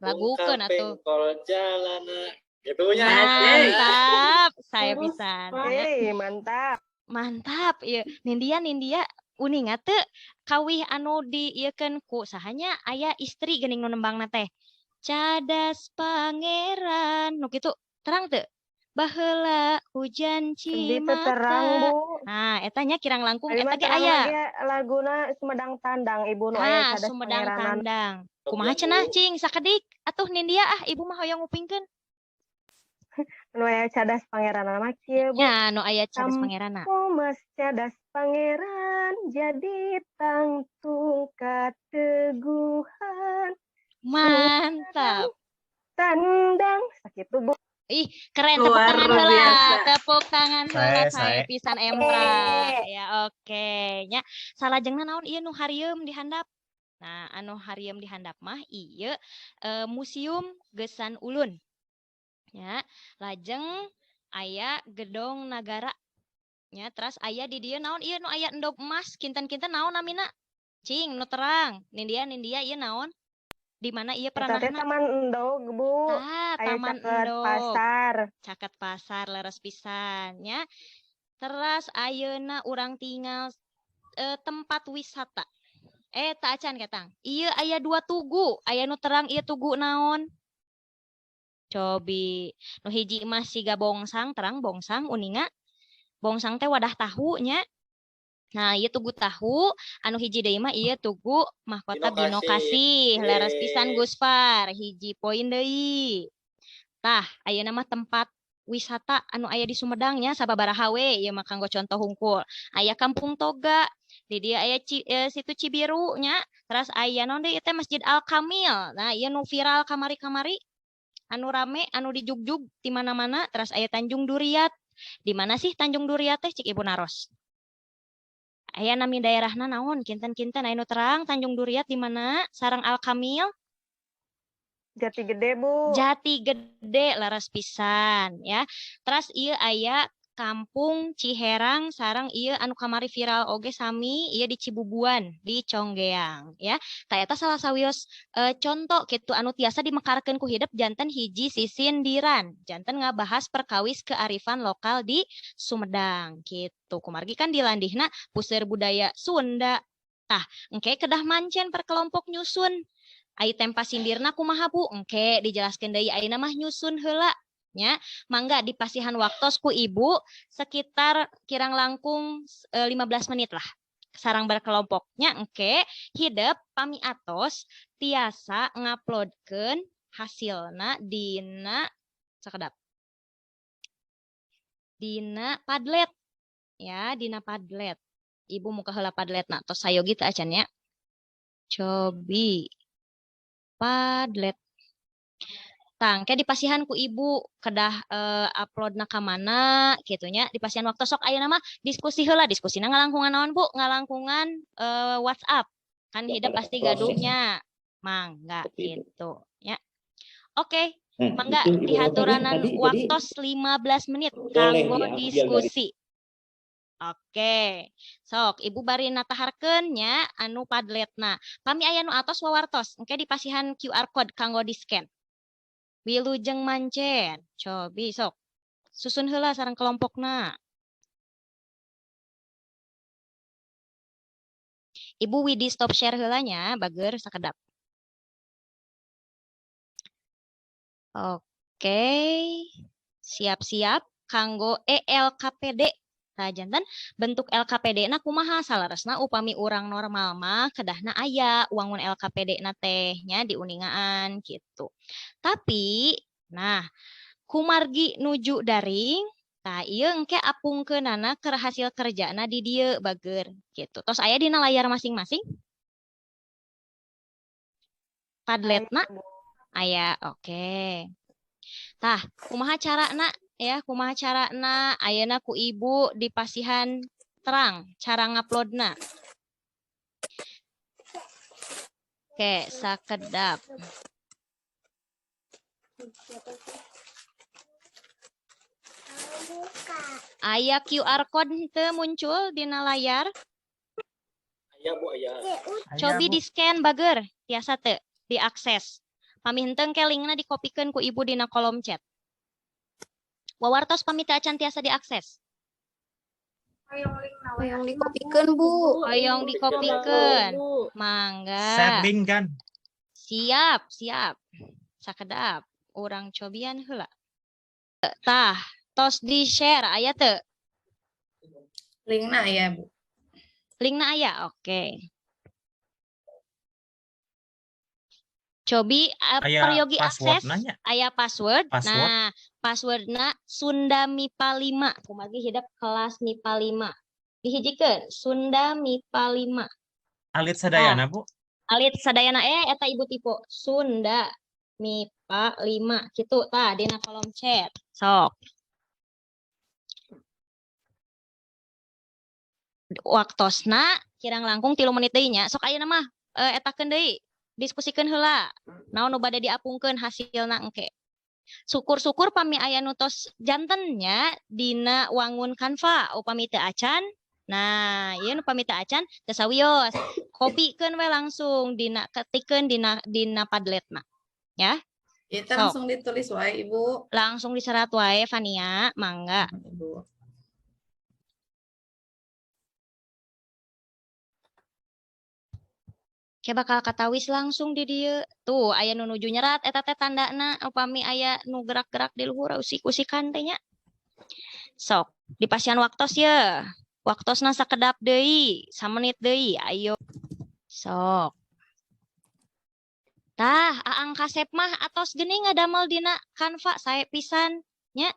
lagukeun atuh Pengkol jalana. Gitunya. mantap saya pisan Mantap. mantap ieu Nindia uningat teu kawih anu dieukeun ku sahanya aya istri geuning nu nembangna teh Cadas Pangeran nu kitu terang teu baheula hujan Di Cimata terang, Bu. nah eta nya kirang langkung Ari eta mah ge terang aya lagi Laguna Sumedang Tandang, Ibu nu aya Cadas Sumedang Pangeranan. Tandang kumaha cenah cing sakedik atuh Nindia ibu mah hoyong ngupingkeun Nu aya Cadas Pangeranan mah kieu, Bu. nya nu aya Cadas Pangerana Mas Cadas Pangeran jadi tangtung kateguhan mantap tandang sakitu, Bu. ih keren Luar tepuk tangan heula biasa. tepuk tangan heula Sae, saya sae. pisan Emra ya oke nya salajengna naon ieu nu harieum dihandap nah anu harieum dihandap mah ieu museum Gesan Ulun ya lajeng aya gedong nagara nya terus aya di dieu naon ieu nu aya endog emas kinten-kinten naon namina cing nu terang Nindia ieu naon di mana ieu Eta teh peranahna Taman Endog, Bu. Aya Taman Caket Endog Pasar. caket pasar leres pisan nya teras ayeuna urang tinggal tempat wisata tak acan ketang ieu aya 2 tugu aya nu terang ieu tugu naon cobi nu hiji mah siga bongsang terang bongsang uninga bongsang teh wadah tahu nya nah ieu tugu tahu anu hiji deui mah ieu tugu mahkota Bino Kasih leres pisan Gus Par hiji poin deui tah ayeuna mah tempat wisata anu aya di Sumedang nya sababaraha we ieu mah kanggo contoh hungkul aya Kampung Toga di dieu aya situ Cibiru nya terus aya naon deui teh Masjid Al Kamil nah ieu nu viral kamari-kamari anu rame anu dijugjug di mana-mana terus aya Tanjung Duriat di mana sih Tanjung Duriat teh cik Ibu Naros aya nami daerahna naon kinten-kinten aya nu terang Tanjung Duriat di mana sareng Al Kamil Jati Gede, Bu. Jati Gede leres pisan ya terus ieu aya Kampung Ciherang sareng ieu anu kamari viral oge sami ieu di Cibubuan di Conggeang ya tah eta salah sawios contoh kitu anu tiasa dimekarkeun ku hidup janten hiji sisindiran janten ngabahas perkawis kearifan lokal di Sumedang gitu kumargi kan dilandihna puseur budaya Sunda Tah, engke kedah mancen per kelompok nyusun. Ai tempa sindirna kumaha Bu? Engke dijelaskeun deui ayeuna mah nyusun heula nya. Mangga dipasihan waktos ku Ibu sekitar kirang langkung 15 menit lah. Sarang berkelompoknya engke hidup pamiatos tiasa nguploadkeun hasilna dina sakedap. Dina Padlet ya, dina Padlet. Ibu muka heula Padletna tos sayogi teh acan nya. Cobi Padlet. Tangke dipasihan ku Ibu kedah uploadna ka mana kitu nya. Dipasihan waktu sok ayeuna mah diskusi heula, diskusina ngalangkungan naon Bu? Ngalangkungan WhatsApp. Kan hidup pasti gaduhnya. Mangga gitu ya. Oke, mangga dihaturanan waktos 15 menit kanggo diskusi. Oke, sok Ibu bari nataharkeun nya anu Padletna. Kami aya nu atos wawartos, engke dipasihan QR code kanggo di-scan. Wilujeng mancen, cobi sok. Susun heula sareng kelompokna. Ibu widi stop share heula nya, bager sakedap. Oke, siap-siap kanggo ELKPD. Nah, jantan bentuk LKPD na kumaha salaresna upami urang normal mah kedahna aya wangun LKPD na tehnya di uningaan gitu. Tapi nah kumargi nuju daring tah ieu engke apungkeunana keur hasil kerjana di dieu bager gitu. Tos aya dina layar masing-masing? Padletna aya, oke. Tah, kumaha carana ya, kumaha carana ayeuna ku Ibu dipasihan terang cara nguploadna. Oke, sakedap. Aya QR code teu muncul dina layar? Aya Bu, aya. Cobi di-scan bager, tiasa teu diakses. Pami henteu ke linkna dikopikeun ku Ibu dina kolom chat. Wawartos pami teu acan tiasa diakses. Hoyong dikopikeun Bu. Hoyong dikopikeun. Mangga. Share link kan? Siap, siap. Sakedap. Urang cobian heula. Tah, tos di-share aya teu? Linkna aya Bu. Linkna aya, oke. Cobi Aya peryogi akses, password nanya. aya password. Password. Nah, passwordna Sunda MIPA 5. Kumargi hidup kelas MIPA 5. Dihijikeun Sunda MIPA 5. Alit sadayana Bu. Alit sadayana eta Ibu tipe Sunda MIPA 5 kitu tah dina kolom chat. Sok. Waktosna kirang langkung 3 menit deui nya. Sok ayeuna mah etakeun deui. Diskusikeun heula. Naon nu bade diapungkeun hasilna engke. Syukur-syukur pami aya nu tos jantennya dina wangun Canva upami teu acan. Nah, ieu nu pami teu acan teu sawios. Kopikeun we langsung dina ketikeun dina Padletna. Ya. Itu langsung ditulis wae Ibu. Langsung diserat wae Fania, mangga. Ibu. Kayak bakal katawis langsung di dieu. Tuh, aya nu nuju nyerat eta teh tandana upami aya nu gerak-gerak di luhur usik-usikan teh nya. Sok, dipasihan waktos ye. Waktosna sakedap deui, 1 menit deui, ayo. Sok. Tah, aang kasep mah atos geuning ngadamel dina Canva sae pisan nya.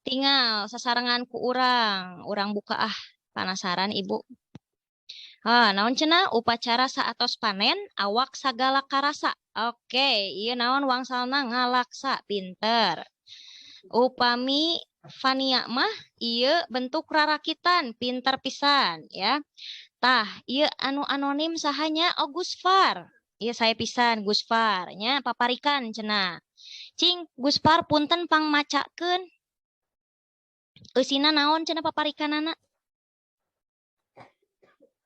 Tinggal sasarengan ku urang buka penasaran Ibu. Naon cenah upacara saatos panen awak sagala karasa. Oke, ieu naon wangsalna ngalaksa, pinter. Upami Fania mah ieu bentuk rarakitan, pinter pisan ya. Tah, ieu anu anonim sahanya Gusfar. Ieu saya pisan Gusfar nya paparikan cenah. Cing Gusfar punten pangmacakeun. Eusina naon cenah paparikanana?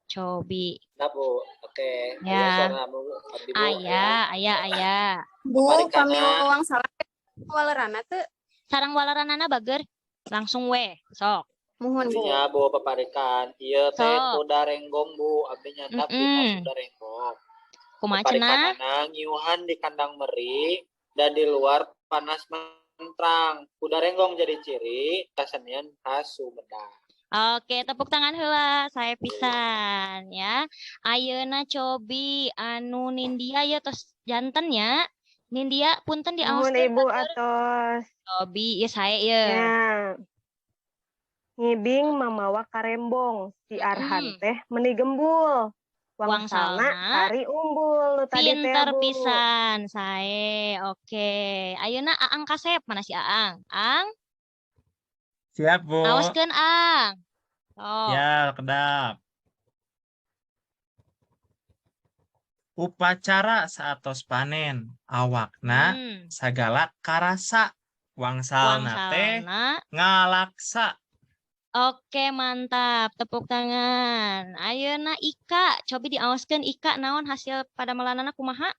Cobi. Nah Bu, oke. Ya. Suara Bu, abdi Bu, Aya. Bu, Paparikana. kami wawangsala walerana teu. Sarang walaranana bager. Langsung we, sok. Mohon Bu. Abdinya Bu paparikan. Ieu teh Sok. kuda renggong Bu, abdi nyandak dina kuda renggong. Kumaha cenah? Paparikanana ngiuhan di kandang meri dan di luar panas mentrang. Kuda renggong jadi ciri kesenian khas Sumedang. Oke, tepuk tangan heula, saya pisan ya. Ayeuna cobi anu Nindya ya tos janten ya. Nindya punten Nuhun diaoskeun Ibu batur. atos. Cobi ya saya ya. Ya. Ngibing mamawa karembong si Arhan teh meni gembul. Wangsalna Wangsalna kari umbul tadi teh pinter Bu. pisan saya. Oke. Ayeuna Aang kasep mana si Aang? Ang, Siap, Bu. aoskeun Ang. Sok. Ya, kedap. Upacara saatos panen awakna sagala karasa wangsalna teh Wangsalna. ngalaksa. Oke, mantap. Tepuk tangan. Ayeuna Ika, cobi diaoskeun Ika naon hasil pada melanana kumaha?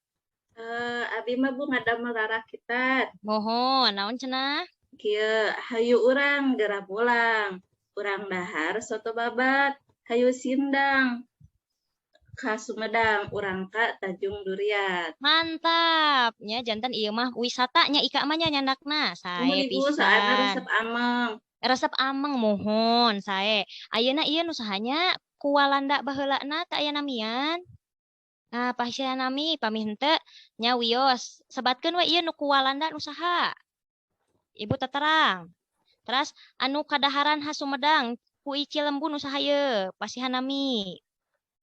Abi mah Bu ngadamel rarakitan. Mohon, naon cenah? Kieu hayu urang gerah pulang. Urang dahar soto babat, hayu sindang. Ka Sumedang, urang ka Tanjung Duriat. Mantap. Nya janten ieu mah wisatanya Ika mah nya nyandakna. Sae Ibu soalna pisan. resep ameng. Resep ameng mohon sae. Ayeuna ieu nu sahanya ku Walanda baheulana teu aya namian. Nah, pasieun nami pamih henteu nya wios. Sebatkeun we ieu nu ku Walanda nu saha? Ibu teterang. Terus anu kadaharan khas Sumedang ku Cilembu nu saha ieu? Pasihan nami.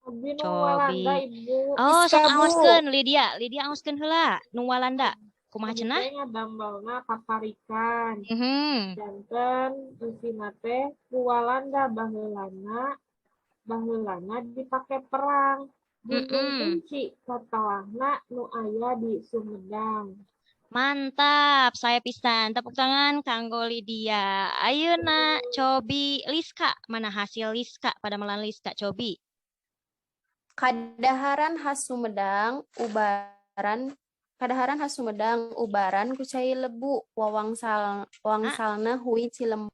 Abi nu Walanda Cobi. Ibu. Oh, sok Iska, Bu. aoskeun Lydia. Lydia aoskeun heula nu Walanda. Kumaha Abi cenah? teh ngadamelna paparikan. Janten usina teh ku Walanda baheulana dipake perang. Gunung Kenci katalahna nu aya di Sumedang. Mantap, saya pisan. Tepuk tangan kanggo Lydia. Ayeuna cobi Liska. Mana hasil Liska pada melan Liska cobi? Kadaharan khas Sumedang ubaran ku cai lebu wangsalna hui Cilembu.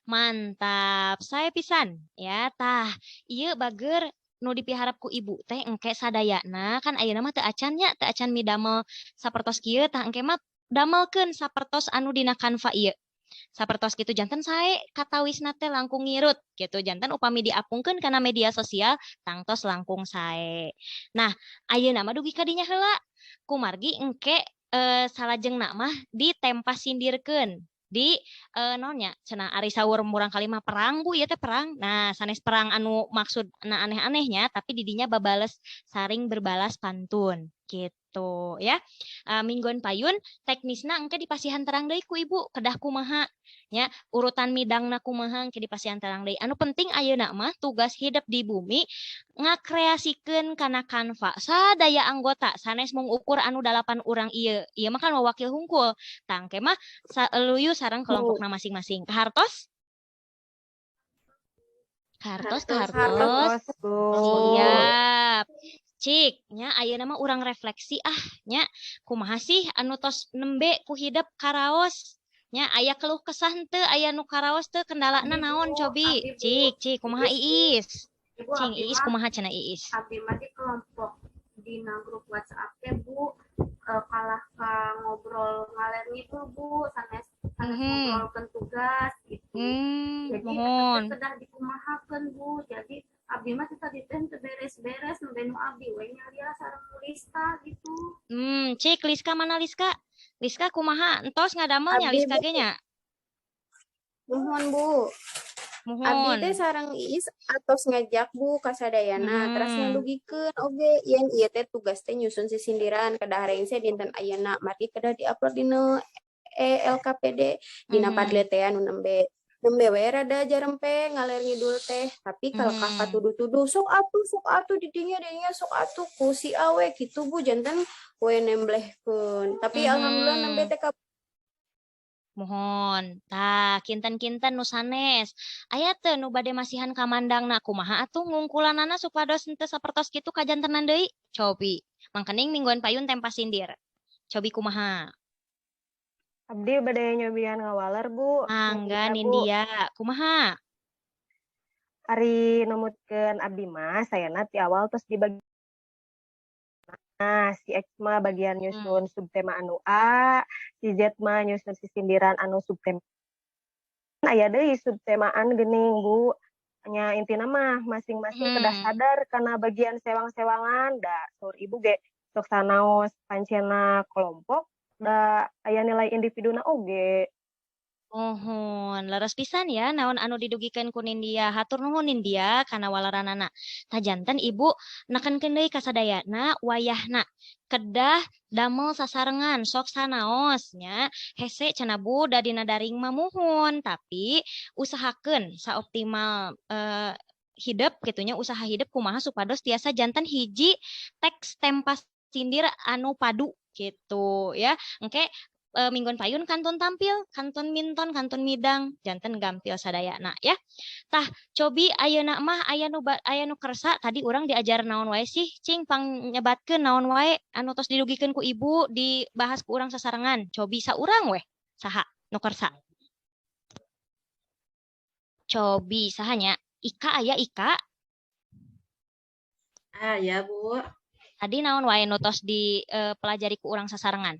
Mantap, saya pisan ya tah. Ieu bager nu dipiharap ku ibu teh engke sadayana kan ayeuna mah teu acan nya, teu acan midamel sapertos kieu tah engke mah damelkeun sapertos anu dina Canva ieu. Sapertos kitu janten sae katawisna teh langkung ngirut gitu janten upami diapungkeun kana media sosial tangtos langkung sae. Nah, ayeuna mah dugi ka dinya heula. Kumargi engke salajengna mah ditempa sindirkeun di naonnya cenah ari saur murang kali mah perang Bu ieu teh perang. Nah, sanes perang anu maksudna aneh-anehnya tapi didinya babales saring berbalas pantun gitu ya. Mingguan payun teknisna engke dipasihan terang deui ku Ibu kedah kumaha nya urutan midangna kumaha engke dipasihan terang deui. Anu penting ayeuna mah tugas hidup di bumi ngakreasikeun kana Canva sadaya anggota sanes mung ukur anu 8 urang ieu. Ieu mah kan mewakil hungkul. Tangke mah luyu sareng kelompokna masing-masing. Kahartos? Kahartos. Siap. Cik, nya ayeuna mah urang refleksi nya kumaha sih anu tos nembe ku hidup karaos? Nya aya keluh kesah henteu aya nu karaos teu kendalana naon cobi? Cik, kumaha Iis? Cing Iis kumaha cenah Iis? Abi mah di kelompok dina grup WhatsApp teh Bu kalah ka ngobrol ngaler ngidul Bu sanes ngobrolkeun tugas gitu. Jadi mohon. kedah dikumahakeun Bu. Jadi Abi mah tadi teh teu beres-beres nembe nu Abi we nyalia sareng Liska gitu. Cik Liska mana Liska? Liska kumaha? Entos ngadamelnya Liska ge nya? Mohon Bu. Abdi teh sareng Iis atos ngajak Bu kasadayana terus ngadugikeun oge yen ieu teh tugas teh nyusun sisindiran kedah rengse dinten ayeuna mari kedah diupload dina LKPD dina Padletean nu nembe we rada jarempe ngaler ngidul teh tapi kalau kakak tuduh-tuduh sok atuh di dinya sok atuh ku si awe gitu Bu janten we nemblehkeun tapi alhamdulillah nembe teh mohon. Tah, kinten-kinten nu sanes. Aya teu nu bade masihan ka mandangna kumaha atuh ngungkulanana supados henteu sapertos kitu ka jantenan deui? Cobi. Mangkening mingguan payun tempa sindir. Cobi kumaha? Abdi bade nyobian ngawaler Bu. Angga Nindya, kumaha? Ari numutkeun abdi mah sayana ti awal terus dibagi. Nah, si X mah bagian nyusun subtema anu A, si Z mah nyusun sisindiran anu subtema. Aya deui subtemaan geuning, Bu. Nya intina mah masing-masing kedah sadar karena bagian sewang-sewangan da saur Ibu ge sok sanaos pancena kelompok da aya nilai individuna oge. Nuhun, leres pisan ya naon anu didugikeun ku Nindya. Hatur nuhun Nindya kana walaranana. Tajanten Ibu nekenkeun deui ka sadayana wayahna kedah damel sasarengan sok sanaos nya hese cenah Bu da dina daring mah muhun tapi usahakeun saoptimal hidup gitunya usaha hidup kumaha supados tiasa janten hiji teks tempas sindir anu padu gitu ya. Engke minggon payun kantun tampil, kantun minton, kantun midang, janten gampil sadayana ya. Tah, cobi ayeuna mah aya nu kersa tadi urang diajar naon wae sih, cing pang nyebatkeun naon wae anu tos didugikeun ku Ibu dibahas ku urang sasarengan. Cobi saurang weh, saha nu kersa. Cobi sahanya Ika aya Ika. Ya, Bu. Tadi naon wae nu tos dipelajari ku urang sasarengan.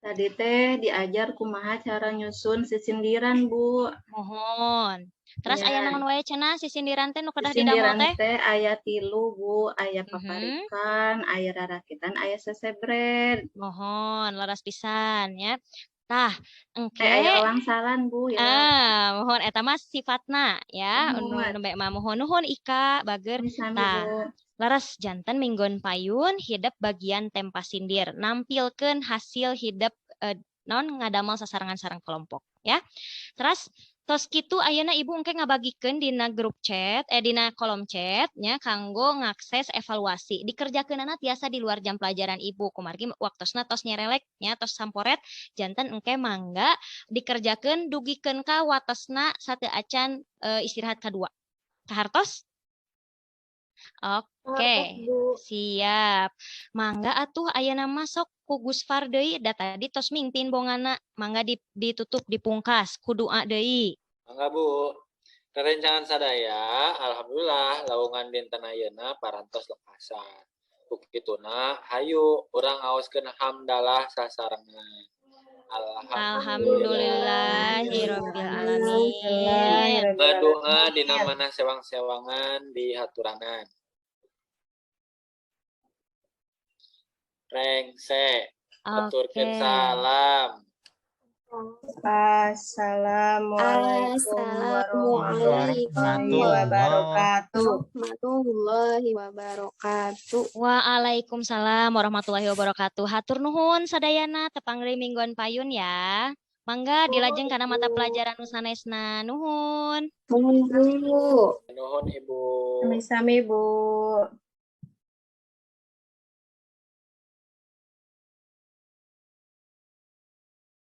Tadi teh diajar kumaha cara nyusun sisindiran, Bu. Mohon. Terus Ya. aya naon wae cenah sisindiran teh nu kedah didamel Sisindiran teh? teh aya 3, Bu. Aya paparikan, aya rarakitan, aya sesebret. Mohon, leres pisan ya. Tah, engke Aya wangsalan, Bu, ya. mohon eta mah sifatna ya. Nu nembe mah mohon Ika bageur. Tah, leres janten minggon payun hidup bagian tempa sindir. Nampilkeun hasil hidup non ngadamel sasarengan sareng kelompok ya. Terus tos kitu ayeuna Ibu engke ngabagikeun dina grup chat dina kolom chat nya kanggo ngakses evaluasi. Dikerjakeunana tiasa di luar jam pelajaran Ibu. Kumargi waktosna tos nyerelek nya tos samporet janten engke mangga dikerjakeun dugikeun ka watosna sateu acan istirahat kadua. Kahartos? Oke, siap. Mangga atuh ayeuna mah sok ku Gus Far deui da tadi tos mingpin bongana. Mangga ditutup dipungkas ku doa deui. Mangga Bu. Kerencangan sadaya, alhamdulillah lawungan dinten ayeuna parantos lekasan. Bukituna hayu urang aoskeun hamdalah sasarengan. Alhamdulillahirabbil alamin. Ngadoa dina manah sewang-sewangan di haturanan. Rengse, aturkeun salam. Assalamualaikum warahmatullahi wabarakatuh. Waalaikumsalam warahmatullahi wabarakatuh. Hatur nuhun sadayana tepang deui mingguan payun ya. Mangga dilajeng kana mata pelajaran nu sanesna. Nuhun. Nuhun, Bu. Nuhun Ibu. Sami-sami, Bu.